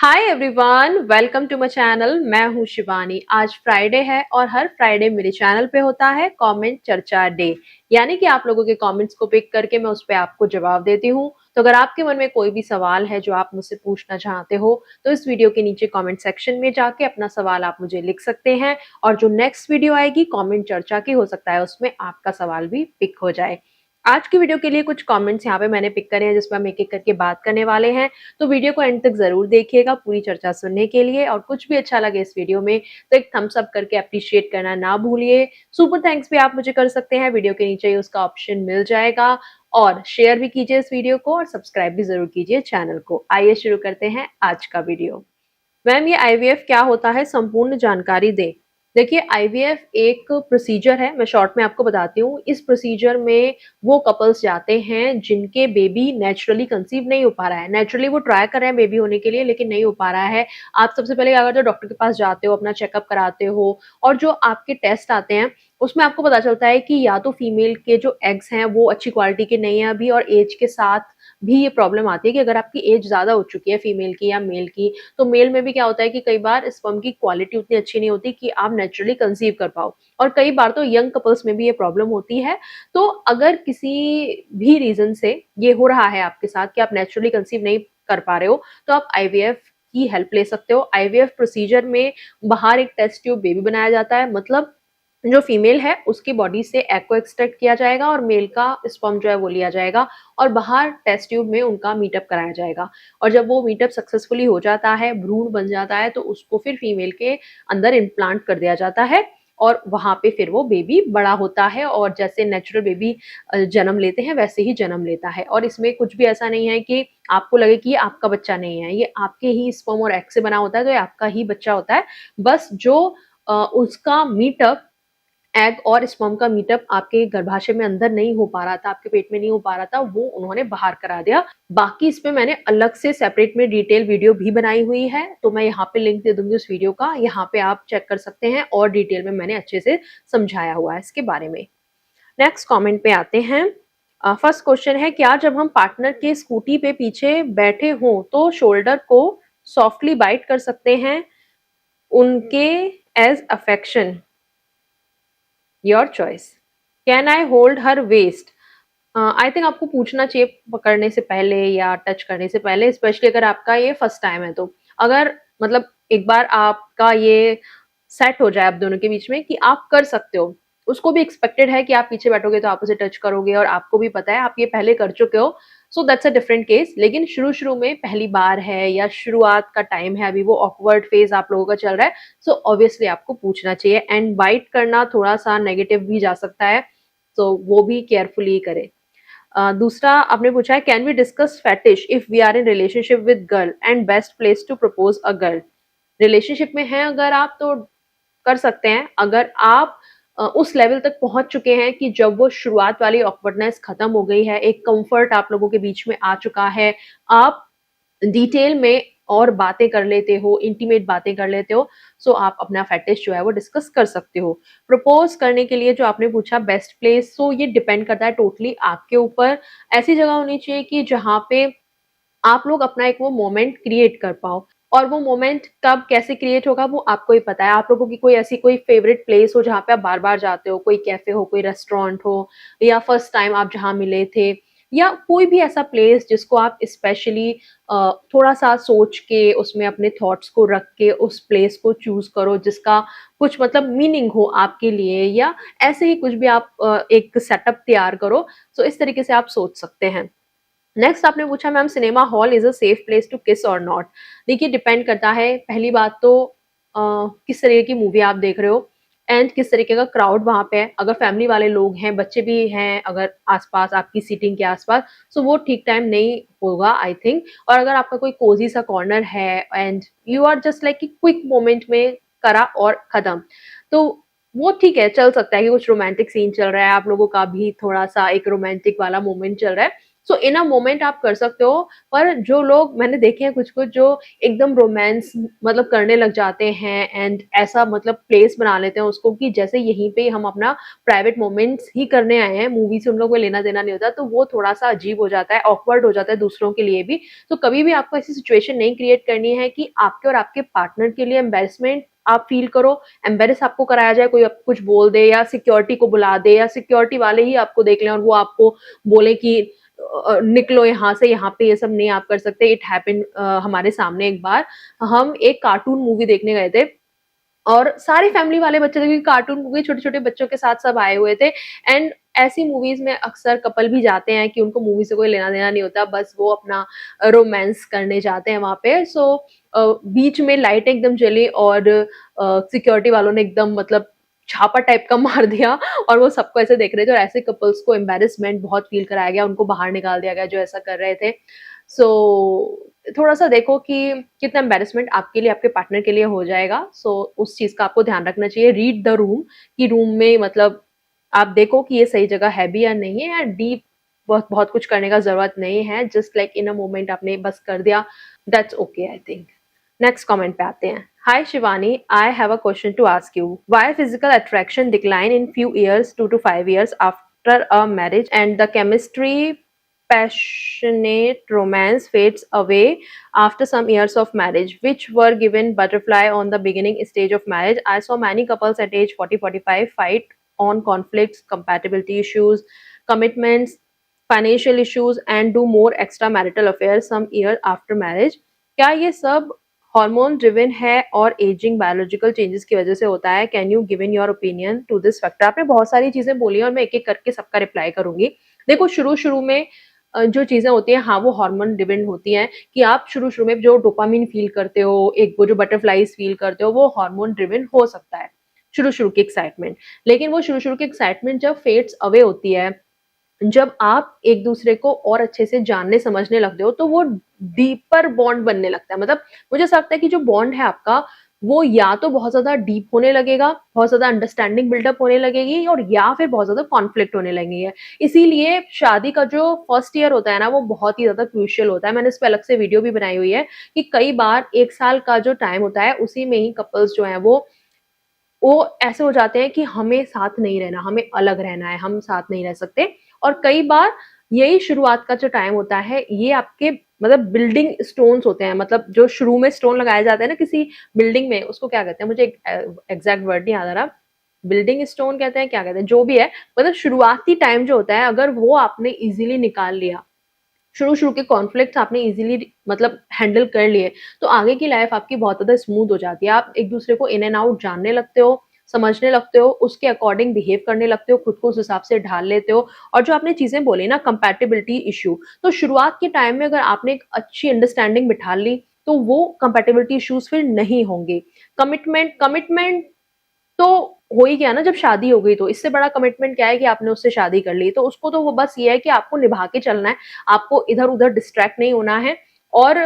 Hi everyone, welcome to my channel. मैं हूं शिवानी। आज फ्राइडे है और हर फ्राइडे मेरे चैनल पे होता है कमेंट चर्चा डे, यानी कि आप लोगों के कमेंट्स को पिक करके मैं उस पे आपको जवाब देती हूं। तो अगर आपके मन में कोई भी सवाल है जो आप मुझसे पूछना चाहते हो तो इस वीडियो के नीचे कमेंट सेक्शन में जाके अपना सवाल आप मुझे लिख सकते हैं, और जो नेक्स्ट वीडियो आएगी कमेंट चर्चा की, हो सकता है उसमें आपका सवाल भी पिक हो जाए। आज की वीडियो के लिए कुछ कमेंट्स यहाँ पे मैंने पिक करे हैं जिसमें हम एक एक करके बात करने वाले हैं। तो वीडियो को एंड तक जरूर देखिएगा पूरी चर्चा सुनने के लिए, और कुछ भी अच्छा लगे इस वीडियो में तो एक थम्स अप करके अप्रिशिएट करना ना भूलिए। सुपर थैंक्स भी आप मुझे कर सकते हैं, वीडियो के नीचे ही उसका ऑप्शन मिल जाएगा। और शेयर भी कीजिए इस वीडियो को और सब्सक्राइब भी जरूर कीजिए चैनल को। आइए शुरू करते हैं आज का वीडियो। मैम, ये आईवीएफ क्या होता है, संपूर्ण जानकारी दें। देखिए, आईवीएफ एक प्रोसीजर है, मैं शॉर्ट में आपको बताती हूँ। इस प्रोसीजर में वो कपल्स जाते हैं जिनके बेबी नेचुरली कंसीव नहीं हो पा रहा है। नेचुरली वो ट्राई कर रहे हैं बेबी होने के लिए लेकिन नहीं हो पा रहा है। आप सबसे पहले अगर तो डॉक्टर के पास जाते हो, अपना चेकअप कराते हो, और जो आपके टेस्ट आते हैं उसमें आपको पता चलता है कि या तो फीमेल के जो एग्स हैं वो अच्छी क्वालिटी के नहीं है अभी, और एज के साथ भी ये प्रॉब्लम आती है कि अगर आपकी एज ज्यादा हो चुकी है फीमेल की या मेल की, तो मेल में भी क्या होता है कि कई बार स्पर्म की क्वालिटी उतनी अच्छी नहीं होती कि आप नेचुरली कंसीव कर पाओ। और कई बार तो यंग कपल्स में भी ये प्रॉब्लम होती है। तो अगर किसी भी रीजन से ये हो रहा है आपके साथ कि आप नेचुरली कंसीव नहीं कर पा रहे हो, तो आप आईवीएफ की हेल्प ले सकते हो। आईवीएफ प्रोसीजर में बाहर एक टेस्ट ट्यूब बेबी बनाया जाता है, मतलब जो फीमेल है उसकी बॉडी से एग को एक्सट्रैक्ट किया जाएगा और मेल का स्पर्म जो है वो लिया जाएगा, और बाहर टेस्ट ट्यूब में उनका मीटअप कराया जाएगा। और जब वो मीटअप सक्सेसफुली हो जाता है, भ्रूण बन जाता है, तो उसको फिर फीमेल के अंदर इम्प्लांट कर दिया जाता है, और वहां पे फिर वो बेबी बड़ा होता है और जैसे नेचुरल बेबी जन्म लेते हैं वैसे ही जन्म लेता है। और इसमें कुछ भी ऐसा नहीं है कि आपको लगे कि ये आपका बच्चा नहीं है, ये आपके ही स्पर्म और एग से बना होता है, तो ये आपका ही बच्चा होता है। बस जो उसका मीटअप, एग और स्पर्म का मीटअप आपके गर्भाशय में अंदर नहीं हो पा रहा था, आपके पेट में नहीं हो पा रहा था, वो उन्होंने बाहर करा दिया। बाकी इस पे मैंने अलग से सेपरेट में डिटेल वीडियो भी बनाई हुई है, तो मैं यहाँ पे लिंक दे दूंगी उस वीडियो का, यहाँ पे आप चेक कर सकते हैं, और डिटेल में मैंने अच्छे से समझाया हुआ है इसके बारे में। नेक्स्ट कमेंट पे आते हैं। फर्स्ट क्वेश्चन है, क्या जब हम पार्टनर के स्कूटी पे पीछे बैठे हों तो शोल्डर को सॉफ्टली बाइट कर सकते हैं उनके age affection? Your choice. Can I hold her waist? I think आपको पूछना चाहिए पकड़ने से पहले या टच करने से पहले, स्पेशली अगर आपका ये फर्स्ट टाइम है तो। अगर मतलब एक बार आपका ये सेट हो जाए आप दोनों के बीच में कि आप कर सकते हो, उसको भी एक्सपेक्टेड है कि आप पीछे बैठोगे तो आप उसे टच करोगे, और आपको भी पता है आप ये पहले कर चुके हो, so that's a different case. लेकिन शुरू शुरू में पहली बार है या शुरुआत का टाइम है, अभी वो ऑकवर्ड फेज आप लोगों का चल रहा है, सो ऑब्वियसली आपको पूछना चाहिए। एंड बाइट करना थोड़ा सा नेगेटिव भी जा सकता है, तो वो भी केयरफुली करें। दूसरा आपने पूछा है, can we discuss fetish if we are in relationship with girl and best place to propose a girl? Relationship में हैं अगर आप तो कर सकते हैं। अगर आप उस लेवल तक पहुंच चुके हैं कि जब वो शुरुआत वाली ऑकवर्डनेस खत्म हो गई है, एक कंफर्ट आप लोगों के बीच में आ चुका है, आप डिटेल में और बातें कर लेते हो, इंटीमेट बातें कर लेते हो, सो आप अपना फेटिश जो है वो डिस्कस कर सकते हो। प्रपोज करने के लिए जो आपने पूछा बेस्ट प्लेस, सो ये डिपेंड करता है टोटली आपके ऊपर। ऐसी जगह होनी चाहिए कि जहाँ पे आप लोग अपना एक वो मोमेंट क्रिएट कर पाओ, और वो मोमेंट कब कैसे क्रिएट होगा वो आपको ही पता है। आप लोगों की कोई ऐसी कोई फेवरेट प्लेस हो जहाँ पे आप बार बार जाते हो, कोई कैफे हो, कोई रेस्टोरेंट हो, या फर्स्ट टाइम आप जहाँ मिले थे, या कोई भी ऐसा प्लेस जिसको आप स्पेशली थोड़ा सा सोच के उसमें अपने थॉट्स को रख के उस प्लेस को चूज करो जिसका कुछ मतलब मीनिंग हो आपके लिए, या ऐसे ही कुछ भी आप एक सेटअप तैयार करो। सो इस तरीके से आप सोच सकते हैं। नेक्स्ट आपने पूछा, ma'am cinema hall is a safe place to kiss और नॉट? देखिए, डिपेंड करता है। पहली बात तो किस तरीके की मूवी आप देख रहे हो, एंड किस तरीके का क्राउड वहां पे है। अगर फैमिली वाले लोग हैं, बच्चे भी हैं अगर आसपास आपकी सीटिंग के आसपास, सो वो ठीक टाइम नहीं होगा आई थिंक। और अगर आपका कोई कोजी सा कॉर्नर है and you are just like quick moment में करा और खत्म, तो वो ठीक है, चल सकता है कि कुछ रोमांटिक सीन चल रहा है, आप लोगों का भी थोड़ा सा एक रोमांटिक वाला मोमेंट चल रहा है, सो इन अ मोमेंट आप कर सकते हो, पर जो लोग मैंने देखे हैं कुछ कुछ जो एकदम रोमांस मतलब करने लग जाते हैं एंड ऐसा मतलब प्लेस बना लेते हैं उसको कि जैसे यहीं पे हम अपना प्राइवेट मोमेंट्स ही करने आए हैं, मूवी से उन लोगों को लेना देना नहीं होता, तो वो थोड़ा सा अजीब हो जाता है, ऑकवर्ड हो जाता है दूसरों के लिए भी। तो कभी भी आपको ऐसी सिचुएशन नहीं क्रिएट करनी है कि आपके और आपके पार्टनर के लिए एम्बेरसमेंट आप फील करो, एम्बेरस आपको कराया जाए, कोई आपको कुछ बोल दे या सिक्योरिटी को बुला दे या सिक्योरिटी वाले ही आपको देख लें और वो आपको बोले कि निकलो यहाँ से, यहाँ पे ये सब नहीं आप कर सकते। इट हैपेंड हमारे सामने एक बार, हम एक कार्टून मूवी देखने गए थे और सारी फैमिली वाले बच्चे थे क्योंकि कार्टून मूवी छोटे-छोटे बच्चों के साथ सब आए हुए थे एंड ऐसी मूवीज में अक्सर कपल भी जाते हैं कि उनको मूवी से कोई लेना देना नहीं होता, बस वो अपना रोमांस करने जाते हैं वहां पे। सो बीच में लाइट एकदम जली और सिक्योरिटी वालों ने एकदम मतलब छापा टाइप का मार दिया और वो सबको ऐसे देख रहे थे और ऐसे कपल्स को एम्बेरसमेंट बहुत फील कराया गया, उनको बाहर निकाल दिया गया जो ऐसा कर रहे थे। सो थोड़ा सा देखो कि कितना एम्बेरसमेंट आपके लिए आपके पार्टनर के लिए हो जाएगा। सो उस चीज का आपको ध्यान रखना चाहिए। रीड द रूम कि रूम में मतलब आप देखो कि ये सही जगह है भी या नहीं है। डीप बहुत बहुत कुछ करने का जरूरत नहीं है, just like in a moment आपने बस कर दिया, that's okay I think. Next comment पे आते हैं। Hi Shivani, I have a question to ask you. Why physical attraction decline in few years 2 to 5 years after a marriage and the chemistry passionate romance fades away after some years of marriage, which were given butterfly on the beginning stage of marriage? I saw many couples at age 40-45 fight on conflicts, compatibility issues, commitments, financial issues, and do more extramarital affairs some years after marriage. क्या ये सब hormone driven है और ageing biological changes की वजह से होता है? Can you give in your opinion to this factor? आपने बहुत सारी चीजें बोली और मैं एक एक करके सबका रिप्लाई करूंगी। देखो शुरू शुरू में जो चीजें होती हैं, हाँ वो हार्मोन ड्रिवन होती हैं कि आप शुरू शुरू में जो डोपामिन फील करते हो, एक वो जो बटरफ्लाईज फील करते हो, वो हार्मोन ड्रिवन हो सकता है शुरू शुरू की एक्साइटमेंट। लेकिन वो शुरू शुरू की एक्साइटमेंट जब फेड्स अवे होती है, जब आप एक दूसरे को और अच्छे से जानने समझने लगते हो, तो वो डीपर बॉन्ड बनने लगता है। मतलब मुझे ऐसा लगता है कि जो बॉन्ड है आपका, वो या तो बहुत ज्यादा डीप होने लगेगा, बहुत ज्यादा अंडरस्टैंडिंग बिल्डअप होने लगेगी, और या फिर बहुत ज्यादा कॉन्फ्लिक्ट होने लगेगी। इसीलिए शादी का जो फर्स्ट ईयर होता है ना, वो बहुत ही ज्यादा क्रूशियल होता है। मैंने इस पे अलग से वीडियो भी बनाई हुई है कि कई बार 1 साल का जो टाइम होता है, उसी में ही कपल्स जो है वो ऐसे हो जाते हैं कि हमें साथ नहीं रहना, हमें अलग रहना है, हम साथ नहीं रह सकते। और कई बार यही शुरुआत का जो टाइम होता है, ये आपके मतलब बिल्डिंग स्टोन्स होते हैं। मतलब जो शुरू में स्टोन लगाए जाते हैं ना किसी बिल्डिंग में, उसको क्या कहते हैं, मुझे एग्जैक्ट वर्ड नहीं याद आ रहा, बिल्डिंग स्टोन कहते हैं क्या कहते हैं, जो भी है। मतलब शुरुआती टाइम जो होता है, अगर वो आपने इजीली निकाल लिया, शुरू शुरू के कॉन्फ्लिक्ट्स आपने इजीली मतलब हैंडल कर लिए, तो आगे की लाइफ आपकी बहुत ज्यादा स्मूथ हो जाती है। आप एक दूसरे को इन एंड आउट जानने लगते हो, समझने लगते हो, उसके अकॉर्डिंग बिहेव करने लगते हो, खुद को उस हिसाब से ढाल लेते हो। और जो आपने चीजें बोली ना, कंपैटिबिलिटी इशू, तो शुरुआत के टाइम में अगर आपने एक अच्छी अंडरस्टैंडिंग बिठा ली, तो वो कंपैटिबिलिटी इश्यूज फिर नहीं होंगे। कमिटमेंट कमिटमेंट तो हो ही गया ना जब शादी हो गई, तो इससे बड़ा कमिटमेंट क्या है कि आपने उससे शादी कर ली, तो उसको तो वो बस ये है कि आपको निभा के चलना है, आपको इधर उधर डिस्ट्रैक्ट नहीं होना है और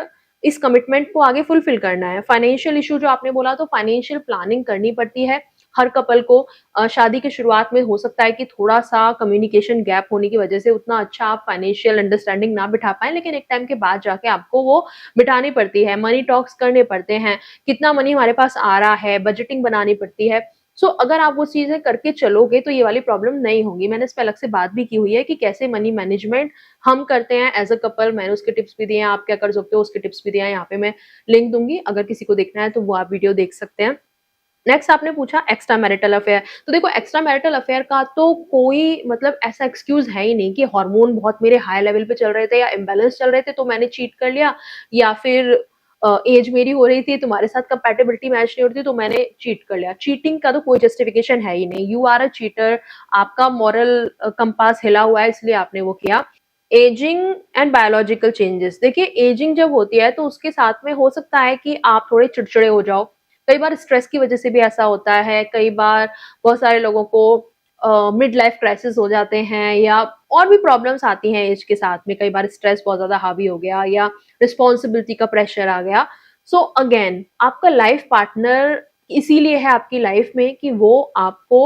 इस कमिटमेंट को आगे फुलफिल करना है। फाइनेंशियल इशू जो आपने बोला, तो फाइनेंशियल प्लानिंग करनी पड़ती है हर कपल को। शादी के शुरुआत में हो सकता है कि थोड़ा सा कम्युनिकेशन गैप होने की वजह से उतना अच्छा आप फाइनेंशियल अंडरस्टैंडिंग ना बिठा पाए, लेकिन एक टाइम के बाद जाके आपको वो बिठानी पड़ती है। मनी टॉक्स करने पड़ते हैं, कितना मनी हमारे पास आ रहा है, बजटिंग बनानी पड़ती है। अगर आप वो चीजें करके चलोगे, तो ये वाली प्रॉब्लम नहीं होगी। मैंने इस पे अलग से बात भी की हुई है कि कैसे मनी मैनेजमेंट हम करते हैं एज अ कपल। मैंने उसके टिप्स भी दिए हैं, आप क्या कर सकते हो उसके टिप्स भी दिए हैं, यहाँ पे मैं लिंक दूंगी, अगर किसी को देखना है तो वो आप वीडियो देख सकते हैं। नेक्स्ट आपने पूछा एक्स्ट्रा मैरिटल अफेयर, तो देखो एक्स्ट्रा मैरिटल अफेयर का तो कोई मतलब ऐसा एक्सक्यूज है ही नहीं कि हार्मोन बहुत मेरे हाई लेवल पे चल रहे थे या इम्बेलेंस चल रहे थे तो मैंने चीट कर लिया, या फिर एज मेरी हो रही थी, तुम्हारे साथ कंपैटिबिलिटी मैच नहीं हो रही थी तो मैंने चीट कर लिया। चीटिंग का तो कोई जस्टिफिकेशन है ही नहीं। यू आर अ चीटर, आपका मॉरल कंपास हिला हुआ है इसलिए आपने वो किया। एजिंग एंड बायोलॉजिकल चेंजेस, देखिए एजिंग जब होती है तो उसके साथ में हो सकता है कि आप थोड़े चिड़चिड़े हो जाओ। कई बार स्ट्रेस की वजह से भी ऐसा होता है, कई बार बहुत सारे लोगों को मिड लाइफ क्राइसिस हो जाते हैं, या और भी प्रॉब्लम्स आती हैं एज के साथ में। कई बार स्ट्रेस बहुत ज्यादा हावी हो गया या रिस्पॉन्सिबिलिटी का प्रेशर आ गया। अगेन आपका लाइफ पार्टनर इसीलिए है आपकी लाइफ में कि वो आपको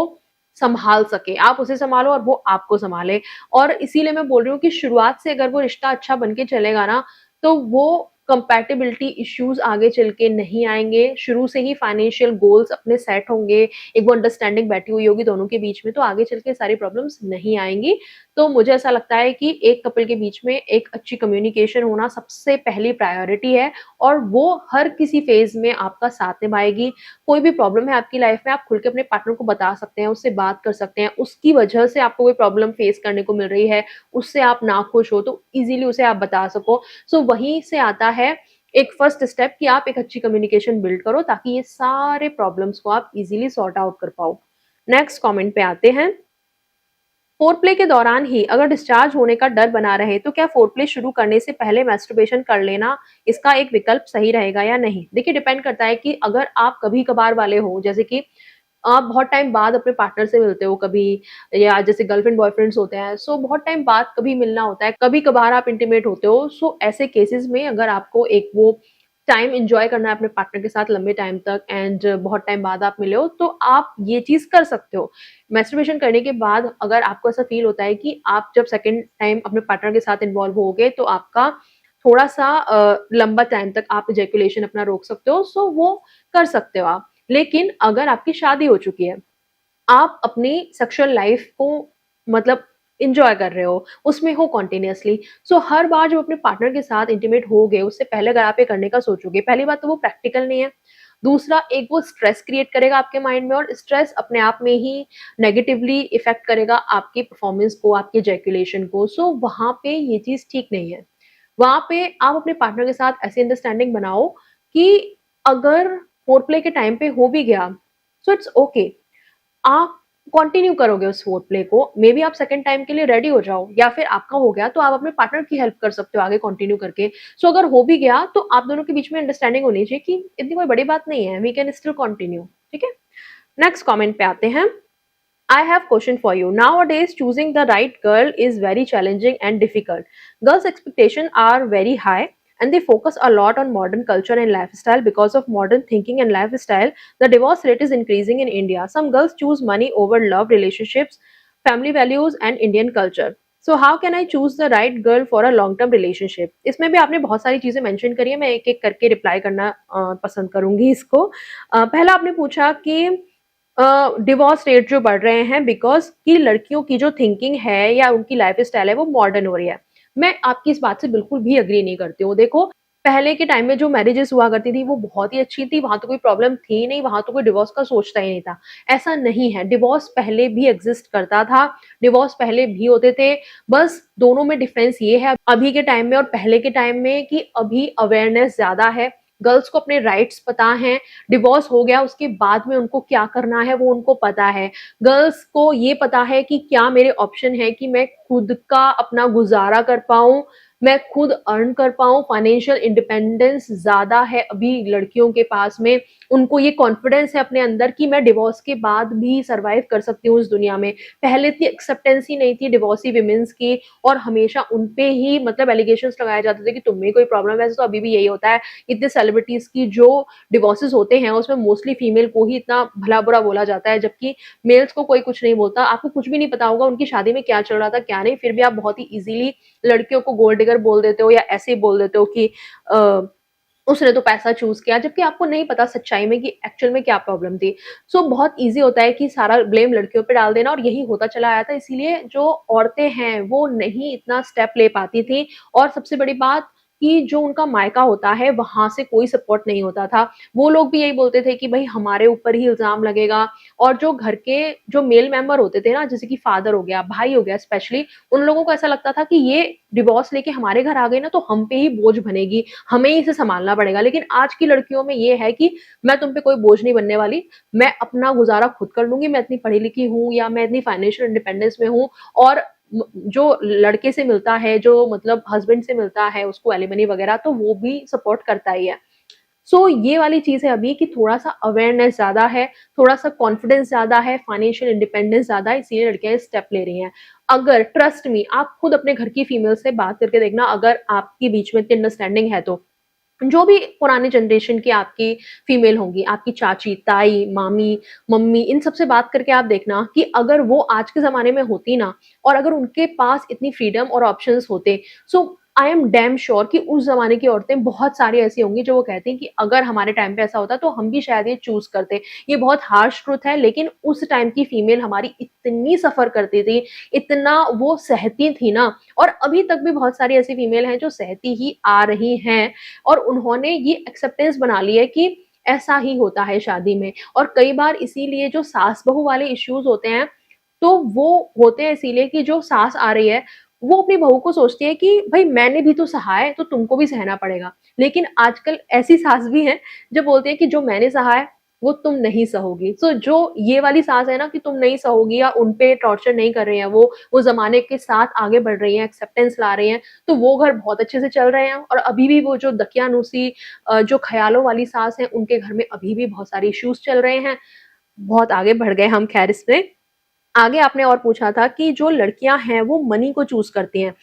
संभाल सके, आप उसे संभालो और वो आपको संभाले। और इसीलिए मैं बोल रही हूँ कि शुरुआत से अगर वो रिश्ता अच्छा बन के चलेगा ना, तो वो कंपैटिबिलिटी इश्यूज आगे चल के नहीं आएंगे। शुरू से ही फाइनेंशियल गोल्स अपने सेट होंगे, एक वो अंडरस्टैंडिंग बैठी हुई होगी दोनों के बीच में, तो आगे चल के सारी प्रॉब्लम्स नहीं आएंगी। तो मुझे ऐसा लगता है कि एक कपल के बीच में एक अच्छी कम्युनिकेशन होना सबसे पहली प्रायोरिटी है, और वो हर किसी फेज में आपका साथ निभाएगी। कोई भी प्रॉब्लम है आपकी लाइफ में, आप खुल के अपने पार्टनर को बता सकते हैं, उससे बात कर सकते हैं, उसकी वजह से आपको कोई प्रॉब्लम फेस करने को मिल रही है, उससे आप नाखुश हो तो इजीली उसे आप बता सको। सो वहीं से आता है एक फर्स्ट स्टेप कि आप एक अच्छी कम्युनिकेशन बिल्ड करो, ताकि ये सारे प्रॉब्लम्स को आप इजीली सॉर्ट आउट कर पाओ। नेक्स्ट कमेंट पे आते हैं। फोरप्ले के दौरान ही अगर डिस्चार्ज होने का डर बना रहे तो क्या फोरप्ले शुरू करने से पहले मैस्टरबेशन कर लेना इसका एक विकल्प सही रहेगा या नहीं? देखिए, डिपेंड करता है कि अगर आप कभी कभार वाले हो, जैसे कि आप बहुत टाइम बाद अपने पार्टनर से मिलते हो कभी, या जैसे गर्लफ्रेंड बॉयफ्रेंड्स होते हैं, सो बहुत टाइम बाद कभी मिलना होता है, कभी कभार आप इंटीमेट होते हो, सो ऐसे केसेस में अगर आपको एक वो टाइम एंजॉय करना है अपने पार्टनर के साथ लंबे टाइम तक, एंड बहुत टाइम बाद आप मिले हो, तो आप ये चीज कर सकते हो। मैस्टरबेशन करने के बाद अगर आपको ऐसा फील होता है कि आप जब सेकंड टाइम अपने पार्टनर के साथ इन्वॉल्व होगे तो आपका थोड़ा सा लंबा टाइम तक आप इजैकुलेशन अपना रोक सकते हो, सो वो कर सकते हो आप। लेकिन अगर आपकी शादी हो चुकी है, आप अपनी सेक्सुअल लाइफ को मतलब इंजॉय कर रहे हो, उसमें हो कॉन्टिन्यूअसली, सो हर बार जब अपने पार्टनर के साथ इंटीमेट होगे उससे पहले अगर आप ये करने का सोचोगे, पहली बात तो वो प्रैक्टिकल नहीं है। दूसरा, एक वो स्ट्रेस क्रिएट करेगा आपके माइंड में, और स्ट्रेस अपने आप में ही नेगेटिवली इफेक्ट करेगा आपकी परफॉर्मेंस को, आपकी जैकुलेशन को। सो वहां पे ये चीज ठीक नहीं है। वहां पे आप अपने पार्टनर के साथ ऐसी अंडरस्टैंडिंग बनाओ कि अगर फोर प्ले के टाइम पे हो भी गया, सो इट्स ओके, आप कंटिन्यू करोगे उस फोर प्ले को, मे बी आप सेकंड टाइम के लिए रेडी हो जाओ, या फिर आपका हो गया तो आप अपने पार्टनर की हेल्प कर सकते हो आगे कंटिन्यू करके। सो अगर हो भी गया तो आप दोनों के बीच में अंडरस्टैंडिंग होनी चाहिए कि इतनी कोई बड़ी बात नहीं है, वी कैन स्टिल कंटिन्यू। ठीक है, नेक्स्ट कमेंट पे आते हैं। I have question for you. Nowadays, choosing the right girl is very challenging and difficult. Girls' expectations are very high and they focus a lot on modern culture and lifestyle. Because of modern thinking and lifestyle, the divorce rate is increasing in India. Some girls choose money over love, relationships, family values, and Indian culture. So how can I choose the right girl for a long term relationship? इसमें भी आपने बहुत सारी चीजें mention करी है, मैं एक एक करके रिप्लाई करना पसंद करूंगी इसको। पहला आपने पूछा कि डिवोर्स रेट जो बढ़ रहे हैं बिकॉज की लड़कियों की जो थिंकिंग है या उनकी लाइफ स्टाइल है वो मॉडर्न हो रही है। मैं आपकी इस बात से बिल्कुल भी अग्री नहीं करती हूँ। देखो, पहले के टाइम में जो मैरिजेस हुआ करती थी वो बहुत ही अच्छी थी, वहां तो कोई प्रॉब्लम थी नहीं, वहां तो कोई डिवोर्स का सोचता ही नहीं था। ऐसा नहीं है, डिवोर्स पहले भी एग्जिस्ट करता था, डिवोर्स पहले भी होते थे। बस दोनों में डिफरेंस ये है अभी के टाइम में और पहले के टाइम में कि अभी अवेयरनेस ज्यादा है, गर्ल्स को अपने राइट्स पता हैं, डिवोर्स हो गया उसके बाद में उनको क्या करना है वो उनको पता है। गर्ल्स को ये पता है कि क्या मेरे ऑप्शन है कि मैं खुद का अपना गुजारा कर पाऊं, मैं खुद अर्न कर पाऊं। फाइनेंशियल इंडिपेंडेंस ज्यादा है अभी लड़कियों के पास में, उनको ये कॉन्फिडेंस है अपने अंदर कि मैं डिवोर्स के बाद भी सरवाइव कर सकती हूँ इस दुनिया में। पहले इतनी एक्सेप्टेंस ही नहीं थी डिवोर्सी विमेन्स की, और हमेशा उनपे ही मतलब एलिगेशंस लगाए जाते थे कि तुम्हें कोई प्रॉब्लम है। वैसे तो अभी भी यही होता है, इतने सेलिब्रिटीज की जो डिवोर्सेस होते हैं उसमें मोस्टली फीमेल को ही इतना भला बुरा बोला जाता है, जबकि मेल्स को कोई कुछ नहीं बोलता। आपको कुछ भी नहीं पता होगा उनकी शादी में क्या चल रहा था क्या नहीं, फिर भी आप बहुत ही इजीली लड़कियों को गोल्ड डिगर बोल देते हो, या ऐसे ही बोल देते हो कि उसने तो पैसा चूज किया, जबकि आपको नहीं पता सच्चाई में कि एक्चुअल में क्या प्रॉब्लम थी। सो बहुत इजी होता है कि सारा ब्लेम लड़कियों पे डाल देना, और यही होता चला आया था। इसीलिए जो औरतें हैं वो नहीं इतना स्टेप ले पाती थी, और सबसे बड़ी बात कि जो उनका मायका होता है वहां से कोई सपोर्ट नहीं होता था। वो लोग भी यही बोलते थे कि भाई हमारे ऊपर ही इल्जाम लगेगा, और जो घर के जो मेल मेंबर होते थे ना, जैसे कि फादर हो गया, भाई हो गया स्पेशली, उन लोगों को ऐसा लगता था कि ये डिवोर्स लेके हमारे घर आ गई ना तो हम पे ही बोझ बनेगी, हमें ही इसे संभालना पड़ेगा। लेकिन आज की लड़कियों में ये है कि मैं तुम पे कोई बोझ नहीं बनने वाली, मैं अपना गुजारा खुद कर लूंगी, मैं इतनी पढ़ी लिखी हूँ या मैं इतनी फाइनेंशियल इंडिपेंडेंस में हूँ। और जो लड़के से मिलता है, जो मतलब हस्बैंड से मिलता है उसको एलिमनी वगैरह, तो वो भी सपोर्ट करता ही है। सो ये वाली चीज है अभी कि थोड़ा सा अवेयरनेस ज्यादा है, थोड़ा सा कॉन्फिडेंस ज्यादा है, फाइनेंशियल इंडिपेंडेंस ज्यादा है, इसीलिए लड़कियां स्टेप ले रही हैं। अगर ट्रस्ट मी, आप खुद अपने घर की फीमेल से बात करके देखना, अगर आपके बीच में इतनी अंडरस्टैंडिंग है तो जो भी पुराने जनरेशन की आपकी फीमेल होंगी, आपकी चाची, ताई, मामी, मम्मी, इन सब से बात करके आप देखना कि अगर वो आज के ज़माने में होती ना और अगर उनके पास इतनी फ्रीडम और ऑप्शंस होते, सो आई एम डैम श्योर कि उस ज़माने की औरतें बहुत सारी ऐसी होंगी जो वो कहती हैं कि अगर हमारे टाइम पे ऐसा होता तो हम भी शायद ये चूज़ करते। ये बहुत हार्श ट्रुथ है, लेकिन उस टाइम की फीमेल हमारी इतनी सफ़र करती थी, इतना वो सहती थी ना, और अभी तक भी बहुत सारी ऐसी फीमेल हैं जो सहती ही आ रही हैं और उन्होंने ये एक्सेप्टेंस बना ली है कि ऐसा ही होता है शादी में। और कई बार इसीलिए जो सास बहू वाले इश्यूज होते हैं, तो वो होते हैं इसीलिए कि जो सास आ रही है वो अपनी बहू को सोचती है कि भाई मैंने भी तो सहा है तो तुमको भी सहना पड़ेगा। लेकिन आजकल ऐसी सास भी हैं जो बोलती है कि जो मैंने सहा है वो तुम नहीं सहोगी। सो जो ये वाली सास है ना कि तुम नहीं सहोगी या उन पे टॉर्चर नहीं कर रही हैं, वो जमाने के साथ आगे बढ़ रही हैं, एक्सेप्टेंस ला रही हैं, तो वो घर बहुत अच्छे से चल रहे हैं। और अभी भी वो जो दकियानूसी जो ख्यालों वाली सास है उनके घर में अभी भी बहुत सारे इश्यूज चल रहे हैं। बहुत आगे बढ़ गए हम, खैर इसमें आगे आपने और पूछा था कि जो लड़कियां हैं वो मनी को चूज करती हैं,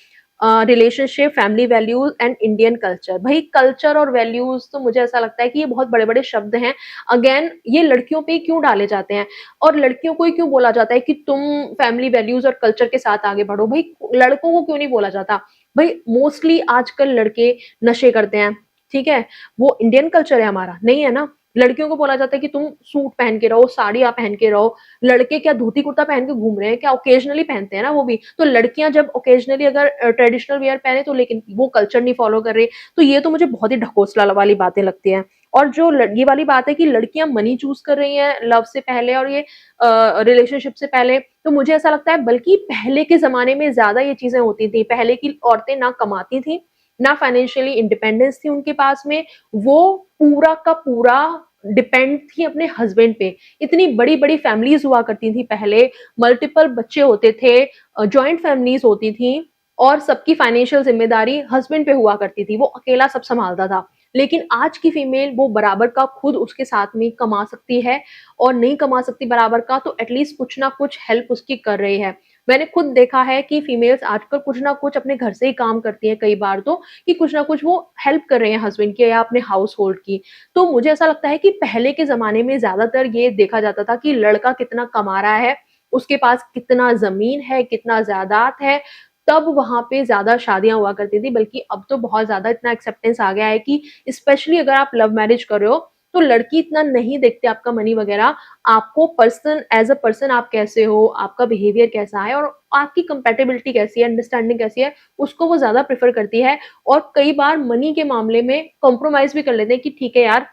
relationship, family values and Indian culture. भाई कल्चर और वैल्यूज तो मुझे ऐसा लगता है कि ये बहुत बड़े बड़े शब्द हैं। अगेन ये लड़कियों पे ही क्यों डाले जाते हैं और लड़कियों को ही क्यों बोला जाता है कि तुम फैमिली वैल्यूज और कल्चर के साथ आगे बढ़ो। भाई लड़कों को क्यों नहीं बोला जाता? भाई मोस्टली आजकल लड़के नशे करते हैं, ठीक है, वो इंडियन कल्चर है हमारा नहीं है ना। लड़कियों को बोला जाता है कि तुम सूट पहन के रहो, साड़ियां पहन के रहो। लड़के क्या धोती कुर्ता पहन के घूम रहे हैं क्या? ओकेजनली पहनते हैं ना वो भी। तो लड़कियां जब ओकेजनली अगर ट्रेडिशनल वियर पहने तो लेकिन वो कल्चर नहीं फॉलो कर रही। तो ये तो मुझे बहुत ही ढकोसला वाली बातें लगती हैं। और जो ये वाली बात है कि लड़कियां मनी चूज कर रही हैं लव से पहले और ये रिलेशनशिप से पहले, तो मुझे ऐसा लगता है बल्कि पहले के जमाने में ज्यादा ये चीजें होती थी। पहले की औरतें ना कमाती थी, ना फाइनेंशियली इंडिपेंडेंस थी उनके पास में, वो पूरा का पूरा डिपेंड थी अपने हस्बैंड पे। इतनी बड़ी बड़ी फैमिलीज हुआ करती थी पहले, मल्टीपल बच्चे होते थे, जॉइंट फैमिलीज होती थी और सबकी फाइनेंशियल जिम्मेदारी हस्बैंड पे हुआ करती थी, वो अकेला सब संभालता था। लेकिन आज की फीमेल वो बराबर का खुद उसके साथ में कमा सकती है, और नहीं कमा सकती बराबर का तो एटलीस्ट कुछ ना कुछ हेल्प उसकी कर रही है। मैंने खुद देखा है कि फीमेल्स आजकल कुछ ना कुछ अपने घर से ही काम करती हैं कई बार, तो कि कुछ ना कुछ वो हेल्प कर रहे हैं हस्बैंड की या अपने हाउस होल्ड की। तो मुझे ऐसा लगता है कि पहले के ज़माने में ज़्यादातर ये देखा जाता था कि लड़का कितना कमा रहा है, उसके पास कितना ज़मीन है, कितना जायदाद है, तब वहाँ पे ज़्यादा शादियाँ हुआ करती थी। बल्कि अब तो बहुत ज़्यादा इतना एक्सेप्टेंस आ गया है कि स्पेशली अगर आप लव मैरिज कर रहे हो, तो लड़की इतना नहीं देखते आपका मनी वगैरह, आपको पर्सन एज़ अ पर्सन आप कैसे हो, आपका बिहेवियर कैसा है और आपकी कंपैटिबिलिटी कैसी है, अंडरस्टैंडिंग कैसी है, उसको वो ज़्यादा प्रेफ़र करती है। और कई बार मनी के मामले में कॉम्प्रोमाइज़ भी कर लेते हैं कि ठीक है यार,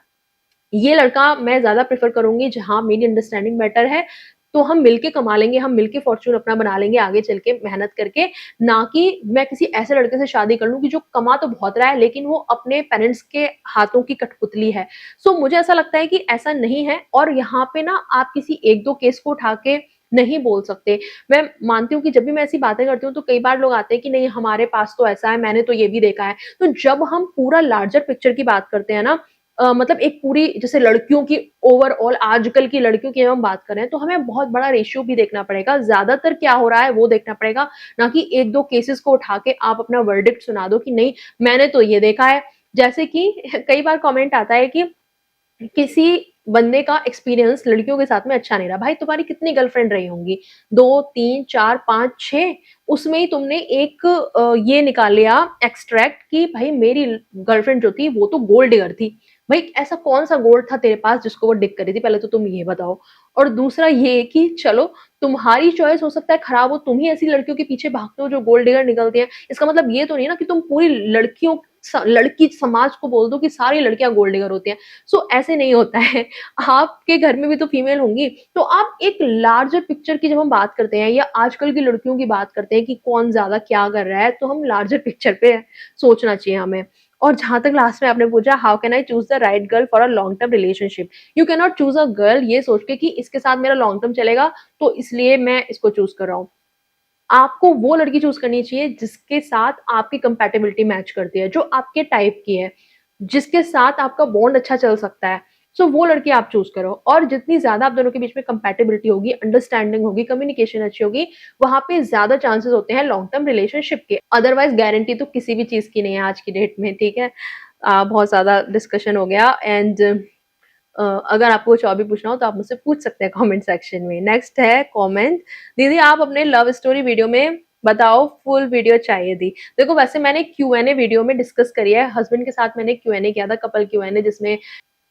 ये लड़का मैं ज़्यादा प्रेफ़र करूँगी जहाँ मेरी अंडरस्टैंडिंग बेटर है, तो हम मिलके कमा लेंगे, हम मिलके फॉर्च्यून अपना बना लेंगे आगे चल के मेहनत करके, ना कि मैं किसी ऐसे लड़के से शादी कर लूँ कि जो कमा तो बहुत रहा है लेकिन वो अपने पेरेंट्स के हाथों की कठपुतली है। सो मुझे ऐसा लगता है कि ऐसा नहीं है और यहाँ पे ना आप किसी 1-2 केस को उठा के नहीं बोल सकते। मैं मानती हूँ कि जब भी मैं ऐसी बातें करती हूँ तो कई बार लोग आते हैं कि नहीं हमारे पास तो ऐसा है, मैंने तो ये भी देखा है। तो जब हम पूरा लार्जर पिक्चर की बात करते हैं ना, मतलब एक पूरी जैसे लड़कियों की ओवरऑल आजकल की लड़कियों की हम बात करें तो हमें बहुत बड़ा रेशियो भी देखना पड़ेगा। ज़्यादातर क्या हो रहा है वो देखना पड़ेगा, ना कि 1-2 केसेस को उठा के आप अपना वर्डिक्ट सुना दो कि नहीं मैंने तो ये देखा है। जैसे कि कई बार कमेंट आता है कि किसी बंदे का एक्सपीरियंस लड़कियों के साथ में अच्छा नहीं रहा। भाई तुम्हारी कितनी गर्लफ्रेंड रही होंगी? 2, 3, 4, 5, 6, उसमें ही तुमने एक ये निकाल लिया एक्सट्रैक्ट कि भाई मेरी गर्लफ्रेंड जो थी वो तो गोल्ड डिगर थी। भाई ऐसा कौन-सा गोल्ड था तेरे पास जिसको वो डिग कर रही थी? पहले तो तुम ये बताओ। और दूसरा ये कि चलो तुम्हारी चॉइस हो सकता है खराब हो, तुम ही ऐसी लड़कियों के पीछे भागते हो जो गोल्ड डिगर निकलती हैं। इसका मतलब ये तो नहीं ना कि तुम पूरी लड़की समाज को बोल दो कि सारी लड़कियां गोल्ड डिगर होती हैं। सो ऐसे नहीं होता है। आपके घर में भी तो फीमेल होंगी, तो आप एक लार्जर पिक्चर की जब हम बात करते हैं या आजकल की लड़कियों की बात करते हैं कि कौन ज्यादा क्या कर रहा है, तो हम लार्जर पिक्चर पे सोचना चाहिए हमें। और जहां तक लास्ट में आपने पूछा how can I choose the right girl for a long term relationship, you can not choose a girl ये सोच के कि इसके साथ मेरा लॉन्ग टर्म चलेगा तो इसलिए मैं इसको चूज कर रहा हूँ। आपको वो लड़की चूज करनी चाहिए जिसके साथ आपकी कंपैटिबिलिटी मैच करती है, जो आपके टाइप की है, जिसके साथ आपका बॉन्ड अच्छा चल सकता है। सो वो लड़की आप चूज करो, और जितनी ज्यादा आप दोनों के बीच में कंपैटिबिलिटी होगी, अंडरस्टैंडिंग होगी, कम्युनिकेशन अच्छी होगी, वहां पे ज्यादा चांसेस होते हैं लॉन्ग टर्म रिलेशनशिप के। अदरवाइज गारंटी तो किसी भी चीज की नहीं है आज की डेट में, ठीक है। बहुत ज़्यादा डिस्कशन हो गया एंड अगर आपको कुछ और भी पूछना हो तो आप मुझसे पूछ सकते हैं कमेंट सेक्शन में। नेक्स्ट है कमेंट, दीदी आप अपने लव स्टोरी वीडियो में बताओ, फुल वीडियो चाहिए थी। देखो वैसे मैंने Q&A वीडियो में डिस्कस करी है, हस्बैंड के साथ मैंने Q&A किया था, कपल Q&A, जिसमें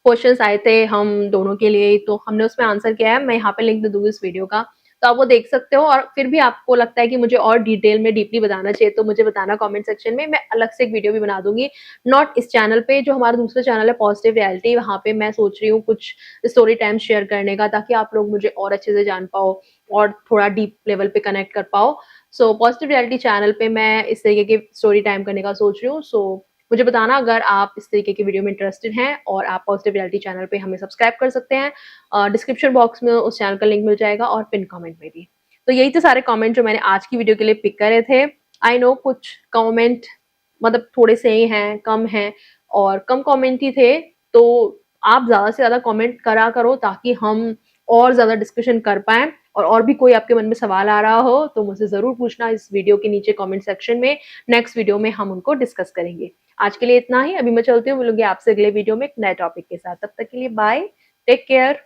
क्वेश्चंस आए थे हम दोनों के लिए, तो हमने उसमें आंसर किया है। मैं यहाँ पे लिंक दे दूंगी इस वीडियो का, तो आप वो देख सकते हो। और फिर भी आपको लगता है कि मुझे और डिटेल में डीपली बताना चाहिए तो मुझे बताना कमेंट सेक्शन में, मैं अलग से एक वीडियो भी बना दूंगी। नॉट इस चैनल पे, जो हमारा दूसरा चैनल है पॉजिटिव रियलिटी, वहाँ पे मैं सोच रही हूँ कुछ स्टोरी टाइम शेयर करने का, ताकि आप लोग मुझे और अच्छे से जान पाओ और थोड़ा डीप लेवल पे कनेक्ट कर पाओ। सो पॉजिटिव रियलिटी चैनल पे मैं इस तरीके की स्टोरी टाइम करने का सोच रही हूँ। सो मुझे बताना अगर आप इस तरीके की वीडियो में इंटरेस्टेड हैं, और आप पॉजिटिव रियलिटी चैनल पे हमें सब्सक्राइब कर सकते हैं। डिस्क्रिप्शन बॉक्स में उस चैनल का लिंक मिल जाएगा और पिन कमेंट में भी। तो यही थे सारे कमेंट जो मैंने आज की वीडियो के लिए पिक करे थे। आई नो कुछ कमेंट मतलब थोड़े से ही हैं, कम हैं, और कम कमेंट ही थे, तो आप ज़्यादा से ज़्यादा कमेंट करा करो ताकि हम और ज़्यादा डिस्कशन कर पाएँ। और भी कोई आपके मन में सवाल आ रहा हो तो मुझसे ज़रूर पूछना इस वीडियो के नीचे कमेंट सेक्शन में। नेक्स्ट वीडियो में हम उनको डिस्कस करेंगे। आज के लिए इतना ही, अभी मैं चलती हूँ, मिलूंगी आपसे अगले वीडियो में एक नए टॉपिक के साथ। तब तक के लिए बाय, टेक केयर।